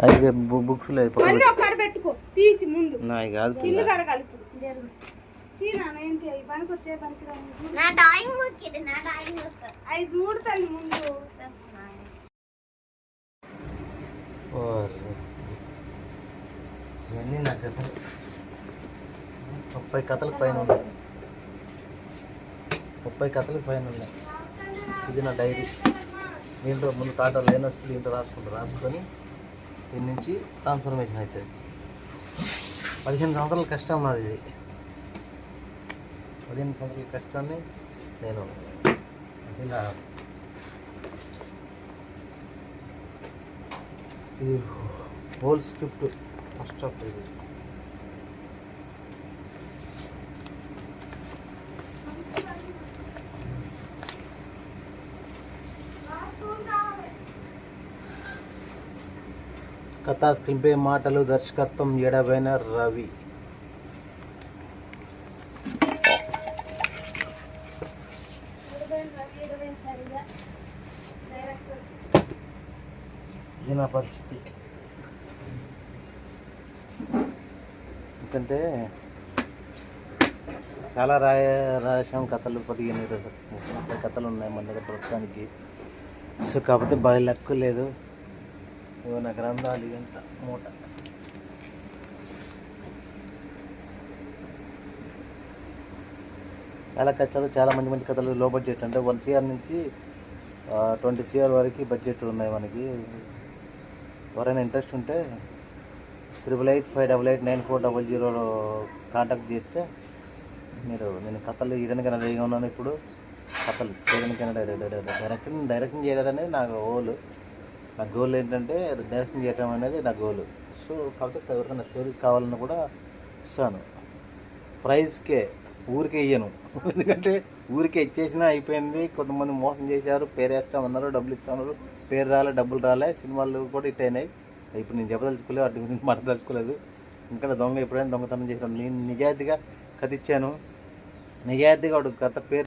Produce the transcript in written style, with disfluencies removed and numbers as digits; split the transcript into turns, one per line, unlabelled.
అది బుక్స్
పెట్టుకో తీసి ముందు
నాయి కాదు
ఇల్లు కడగాలి ఐదు మూడు తల్లి ముందు
ఇవన్నీ నాకు 30 కథలకు పైన ఉన్నాయి 30 కథలకు పైన ఉన్నాయి. ఇది నా డైరీ. దీంట్లో ముందు టాటా లైన్ వస్తుంది, దీంట్లో రాసుకొని దీని నుంచి ట్రాన్స్ఫర్మేషన్ అవుతుంది. 15 సంవత్సరాల కష్టం నాది ఇది. 15 సంవత్సరాల కష్టాన్ని నేను ఇలా ఇది హోల్ స్క్రిప్ట్ ఫస్ట్ ఆఫ్ ఇది. కథా స్క్రీన్ ప్లే, మాటలు, దర్శకత్వం ఎడబైన రవి. ఇది నా పరిస్థితి. ఎందుకంటే చాలా రాసాం కథలు, 15-30 కథలు ఉన్నాయి మన దగ్గర ప్రస్తుతానికి. సో కాకపోతే బాగా లక్కు లేదు. నా గ్రంథాలు ఇదంతా మూట. చాలా కథలు, చాలా మంచి కథలు. లో బడ్జెట్ అంటే 1 CR నుంచి 20 CR వరకు బడ్జెట్ ఉన్నాయి మనకి. ఎవరైనా ఇంట్రెస్ట్ ఉంటే 8885889400 కాంటాక్ట్ చేస్తే నేను కథలు ఇయడానికైనా రెడీగా ఉన్నాను. ఇప్పుడు కథలు చేయడానికైనా డైరెక్షన్ చేయడం అనేది నా గోల్ ఏంటంటే డైరెక్షన్ చేయడం అనేది నా గోల్. సో కాకపోతే ఎవరికైనా స్టోరీస్ కావాలన్నా కూడా ఇస్తాను. ప్రైజ్కే, ఊరికే ఇయ్యను. ఎందుకంటే ఊరికే ఇచ్చేసినా అయిపోయింది. కొంతమంది మోసం చేశారు, పేరు వేస్తామన్నారు, డబ్బులు ఇస్తామన్నారు, పేరు రాలే, డబ్బులు రాలే. సినిమాలు కూడా ఇట్ అయినాయి. ఇప్పుడు నేను చెప్పదలుచుకోలేదు, వాటి గురించి మాట్లాడదలుచుకోలేదు. ఇంకా దొంగ ఎప్పుడైనా దొంగతనం చేసాను. నేను నిజాయితీగా కథ ఇచ్చాను. నిజాయితీగా వాడు గత పేరు